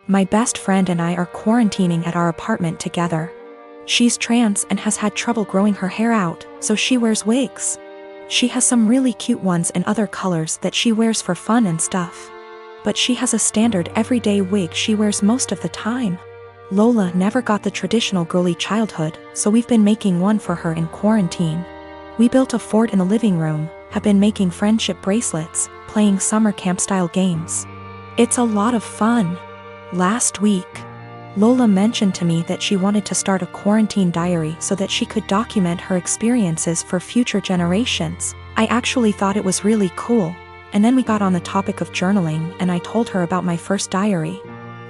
My best friend and I are quarantining at our apartment together. She's trans and has had trouble growing her hair out, so she wears wigs. She has some really cute ones in other colors that she wears for fun and stuff. But she has a standard everyday wig she wears most of the time. Lola never got the traditional girly childhood, so we've been making one for her in quarantine. We built a fort in the living room, have been making friendship bracelets, playing summer camp-style games. It's a lot of fun. Last week, Lola mentioned to me that she wanted to start a quarantine diary so that she could document her experiences for future generations. I actually thought it was really cool, and then we got on the topic of journaling and I told her about my first diary.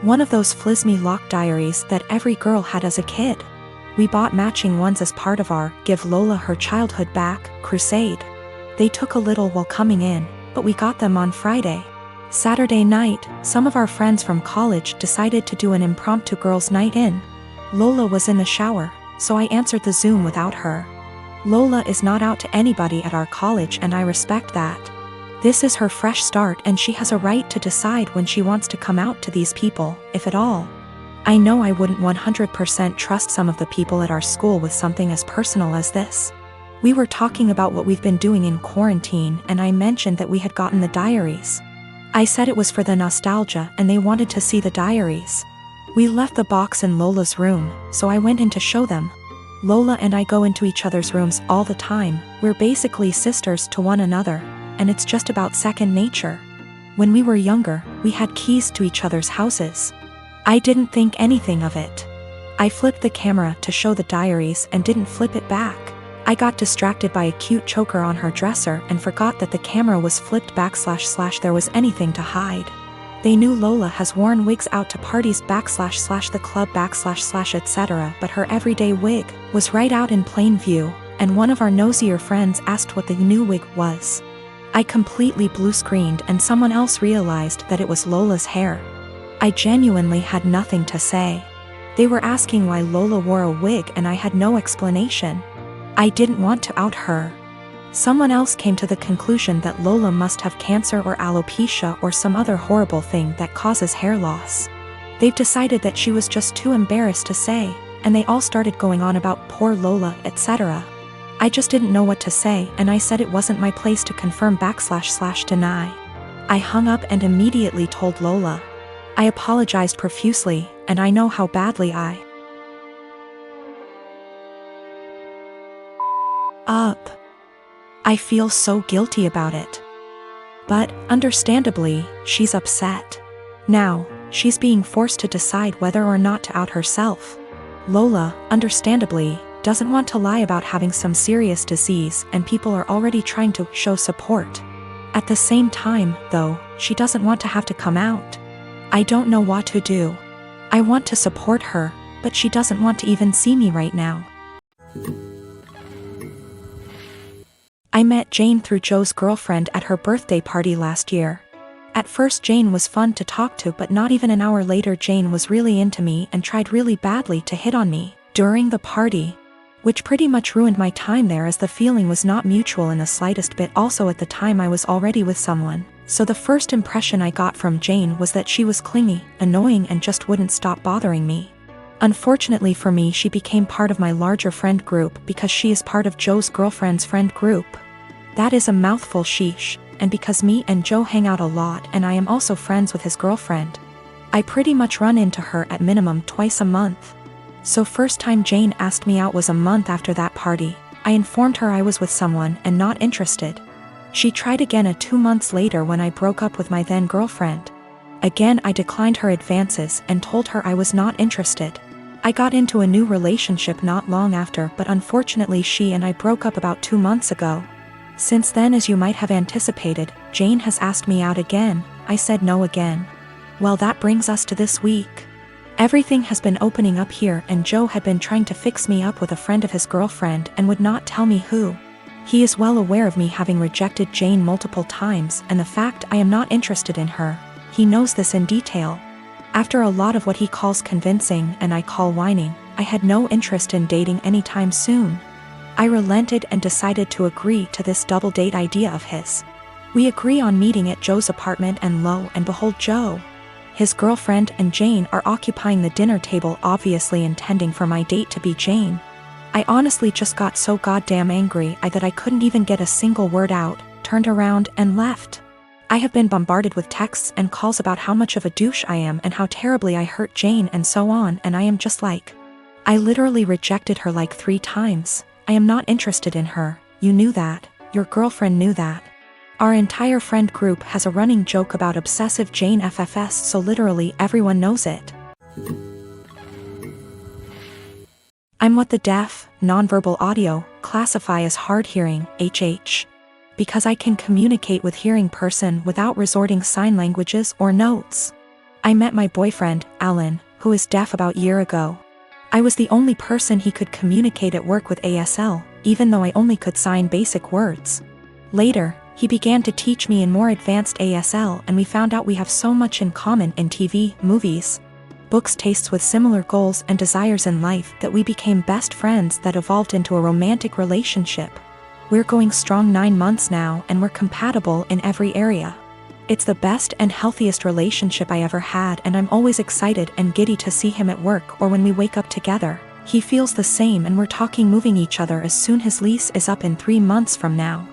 One of those flismy lock diaries that every girl had as a kid. We bought matching ones as part of our Give Lola Her Childhood Back crusade. They took a little while coming in, but we got them on Friday. Saturday night, some of our friends from college decided to do an impromptu girls' night in. Lola was in the shower, so I answered the Zoom without her. Lola is not out to anybody at our college and I respect that. This is her fresh start and she has a right to decide when she wants to come out to these people, if at all. I know I wouldn't 100% trust some of the people at our school with something as personal as this. We were talking about what we've been doing in quarantine and I mentioned that we had gotten the diaries. I said it was for the nostalgia and they wanted to see the diaries. We left the box in Lola's room, so I went in to show them. Lola and I go into each other's rooms all the time, we're basically sisters to one another, and it's just about second nature. When we were younger, we had keys to each other's houses. I didn't think anything of it. I flipped the camera to show the diaries and didn't flip it back. I got distracted by a cute choker on her dresser and forgot that the camera was flipped back / there was anything to hide. They knew Lola has worn wigs out to parties / the club / etc., but her everyday wig was right out in plain view, and one of our nosier friends asked what the new wig was. I completely blue-screened and someone else realized that it was Lola's hair. I genuinely had nothing to say. They were asking why Lola wore a wig and I had no explanation. I didn't want to out her. Someone else came to the conclusion that Lola must have cancer or alopecia or some other horrible thing that causes hair loss. They've decided that she was just too embarrassed to say, and they all started going on about poor Lola, etc. I just didn't know what to say and I said it wasn't my place to confirm / deny. I hung up and immediately told Lola. I apologized profusely, and I know how badly I I feel so guilty about it. But, understandably, she's upset. Now, she's being forced to decide whether or not to out herself. Lola, understandably, doesn't want to lie about having some serious disease and people are already trying to show support. At the same time, though, she doesn't want to have to come out. I don't know what to do. I want to support her, but she doesn't want to even see me right now. I met Jane through Joe's girlfriend at her birthday party last year. At first Jane was fun to talk to, but not even an hour later Jane was really into me and tried really badly to hit on me during the party, which pretty much ruined my time there as the feeling was not mutual in the slightest bit. Also at the time I was already with someone, so the first impression I got from Jane was that she was clingy, annoying and just wouldn't stop bothering me. Unfortunately for me, she became part of my larger friend group because she is part of Joe's girlfriend's friend group. That is a mouthful, sheesh, and because me and Joe hang out a lot and I am also friends with his girlfriend, I pretty much run into her at minimum twice a month. So first time Jane asked me out was a month after that party. I informed her I was with someone and not interested. She tried again 2 months later when I broke up with my then girlfriend. Again I declined her advances and told her I was not interested. I got into a new relationship not long after, but unfortunately she and I broke up about 2 months ago. Since then, as you might have anticipated, Jane has asked me out again. I said no again. Well, that brings us to this week. Everything has been opening up here and Joe had been trying to fix me up with a friend of his girlfriend and would not tell me who. He is well aware of me having rejected Jane multiple times and the fact I am not interested in her. He knows this in detail. After a lot of what he calls convincing and I call whining, I had no interest in dating anytime soon. I relented and decided to agree to this double date idea of his. We agree on meeting at Joe's apartment and lo and behold Joe. His girlfriend and Jane are occupying the dinner table, obviously intending for my date to be Jane. I honestly just got so goddamn angry that I couldn't even get a single word out, turned around and left. I have been bombarded with texts and calls about how much of a douche I am and how terribly I hurt Jane and so on, and I am just like, I literally rejected her like 3 times. I am not interested in her. You knew that. Your girlfriend knew that. Our entire friend group has a running joke about obsessive Jane FFS, so literally everyone knows it. I'm what the deaf, nonverbal audio, classify as hard-hearing, HH. Because I can communicate with hearing person without resorting sign languages or notes. I met my boyfriend, Alan, who is deaf about a year ago. I was the only person he could communicate at work with ASL, even though I only could sign basic words. Later, he began to teach me in more advanced ASL, and we found out we have so much in common in TV, movies, books, tastes with similar goals and desires in life that we became best friends that evolved into a romantic relationship. We're going strong 9 months now and we're compatible in every area. It's the best and healthiest relationship I ever had, and I'm always excited and giddy to see him at work or when we wake up together. He feels the same, and we're talking moving each other as soon his lease is up in 3 months from now.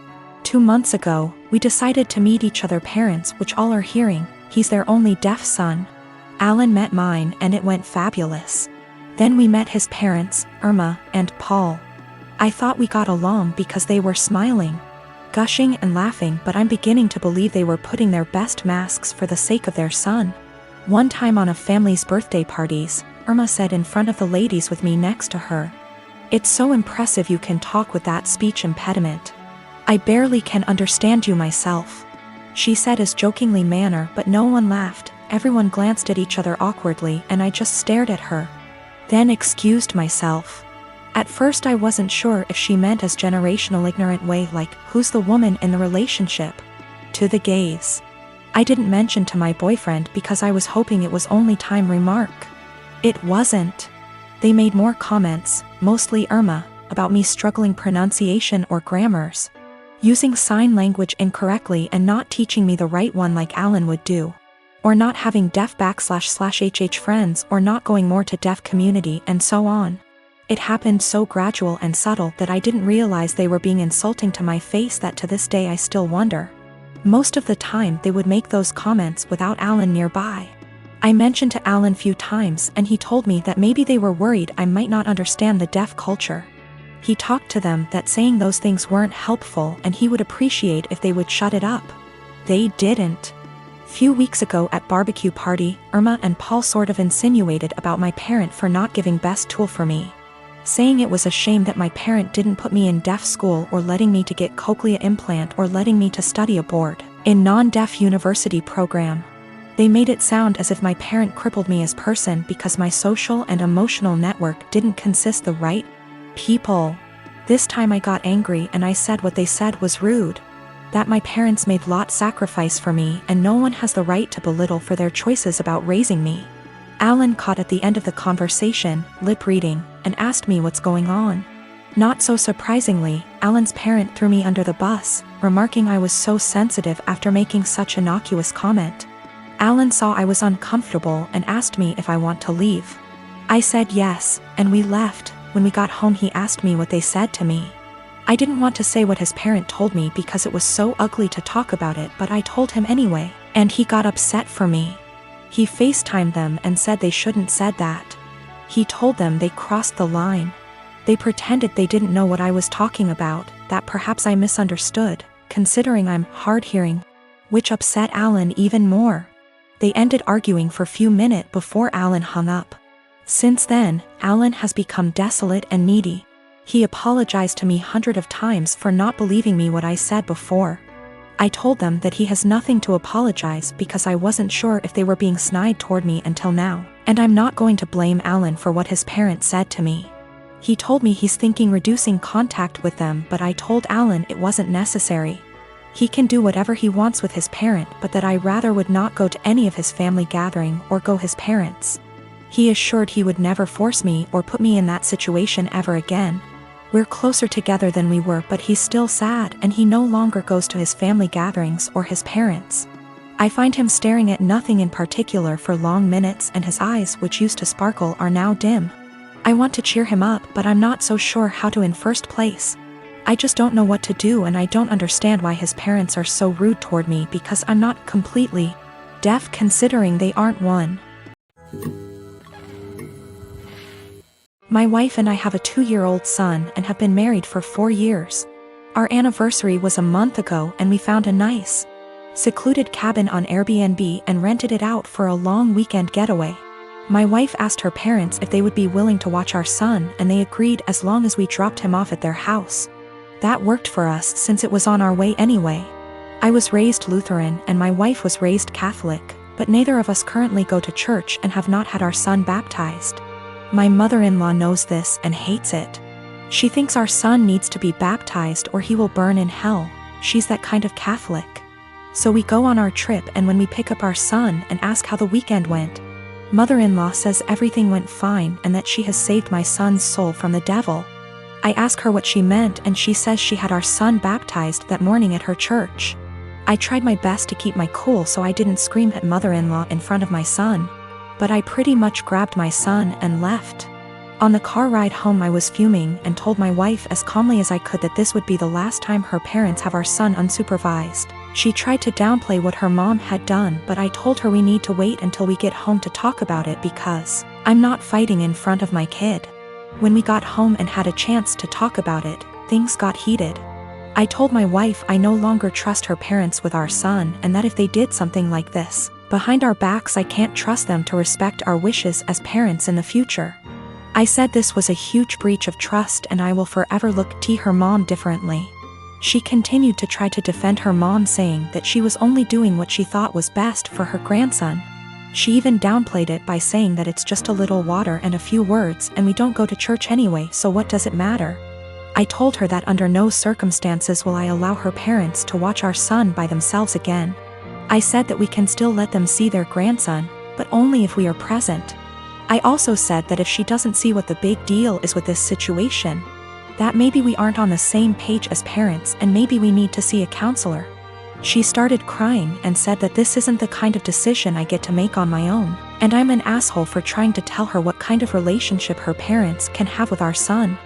2 months ago, we decided to meet each other parents, which all are hearing. He's their only deaf son. Alan met mine and it went fabulous. Then we met his parents, Irma and Paul. I thought we got along because they were smiling, gushing and laughing, but I'm beginning to believe they were putting their best masks for the sake of their son. One time on a family's birthday parties, Irma said in front of the ladies with me next to her, "It's so impressive you can talk with that speech impediment. I barely can understand you myself." She said as jokingly manner, but no one laughed. Everyone glanced at each other awkwardly and I just stared at her. Then excused myself. At first I wasn't sure if she meant as generational ignorant way like, who's the woman in the relationship? To the gays. I didn't mention to my boyfriend because I was hoping it was only time remark. It wasn't. They made more comments, mostly Irma, about me struggling pronunciation or grammars, using sign language incorrectly and not teaching me the right one like Alan would do, or not having deaf//HH friends or not going more to deaf community and so on. It happened so gradual and subtle that I didn't realize they were being insulting to my face that to this day I still wonder. Most of the time they would make those comments without Alan nearby. I mentioned to Alan few times and he told me that maybe they were worried I might not understand the deaf culture. He talked to them that saying those things weren't helpful and he would appreciate if they would shut it up. They didn't. Few weeks ago at barbecue party, Irma and Paul sort of insinuated about my parent for not giving best tool for me, saying it was a shame that my parent didn't put me in deaf school or letting me to get cochlea implant or letting me to study abroad in non-deaf university program. They made it sound as if my parent crippled me as person because my social and emotional network didn't consist the right people. This time I got angry and I said what they said was rude. That my parents made lot sacrifice for me and no one has the right to belittle for their choices about raising me. Alan caught at the end of the conversation, lip reading, and asked me what's going on. Not so surprisingly, Alan's parent threw me under the bus, remarking I was so sensitive after making such innocuous comment. Alan saw I was uncomfortable and asked me if I want to leave. I said yes, and we left. When we got home he asked me what they said to me. I didn't want to say what his parent told me because it was so ugly to talk about it, but I told him anyway, and he got upset for me. He FaceTimed them and said they shouldn't said that. He told them they crossed the line. They pretended they didn't know what I was talking about, that perhaps I misunderstood, considering I'm hard-hearing, which upset Alan even more. They ended arguing for a few minutes before Alan hung up. Since then, Alan has become desolate and needy. He apologized to me hundreds of times for not believing me what I said before. I told them that he has nothing to apologize because I wasn't sure if they were being snide toward me until now, and I'm not going to blame Alan for what his parents said to me. He told me he's thinking reducing contact with them, but I told Alan it wasn't necessary. He can do whatever he wants with his parent, but that I rather would not go to any of his family gathering or go his parents. He assured he would never force me or put me in that situation ever again. We're closer together than we were, but he's still sad and he no longer goes to his family gatherings or his parents. I find him staring at nothing in particular for long minutes, and his eyes, which used to sparkle, are now dim. I want to cheer him up, but I'm not so sure how to in first place. I just don't know what to do, and I don't understand why his parents are so rude toward me, because I'm not completely deaf considering they aren't one. My wife and I have a 2-year-old son and have been married for 4 years. Our anniversary was a month ago, and we found a nice, secluded cabin on Airbnb and rented it out for a long weekend getaway. My wife asked her parents if they would be willing to watch our son, and they agreed as long as we dropped him off at their house. That worked for us since it was on our way anyway. I was raised Lutheran and my wife was raised Catholic, but neither of us currently go to church and have not had our son baptized. My mother-in-law knows this and hates it. She thinks our son needs to be baptized or he will burn in hell. She's that kind of Catholic. So we go on our trip, and when we pick up our son and ask how the weekend went, mother-in-law says everything went fine and that she has saved my son's soul from the devil. I ask her what she meant, and she says she had our son baptized that morning at her church. I tried my best to keep my cool so I didn't scream at mother-in-law in front of my son, but I pretty much grabbed my son and left. On the car ride home I was fuming and told my wife as calmly as I could that this would be the last time her parents have our son unsupervised. She tried to downplay what her mom had done, but I told her we need to wait until we get home to talk about it because I'm not fighting in front of my kid. When we got home and had a chance to talk about it, things got heated. I told my wife I no longer trust her parents with our son, and that if they did something like this behind our backs, I can't trust them to respect our wishes as parents in the future. I said this was a huge breach of trust and I will forever look at her mom differently. She continued to try to defend her mom, saying that she was only doing what she thought was best for her grandson. She even downplayed it by saying that it's just a little water and a few words and we don't go to church anyway, so what does it matter? I told her that under no circumstances will I allow her parents to watch our son by themselves again. I said that we can still let them see their grandson, but only if we are present. I also said that if she doesn't see what the big deal is with this situation, that maybe we aren't on the same page as parents and maybe we need to see a counselor. She started crying and said that this isn't the kind of decision I get to make on my own, and I'm an asshole for trying to tell her what kind of relationship her parents can have with our son.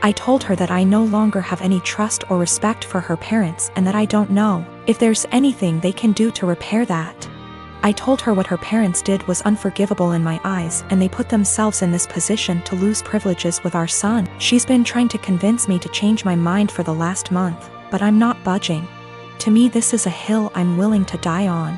I told her that I no longer have any trust or respect for her parents and that I don't know if there's anything they can do to repair that. I told her what her parents did was unforgivable in my eyes, and they put themselves in this position to lose privileges with our son. She's been trying to convince me to change my mind for the last month, but I'm not budging. To me, this is a hill I'm willing to die on.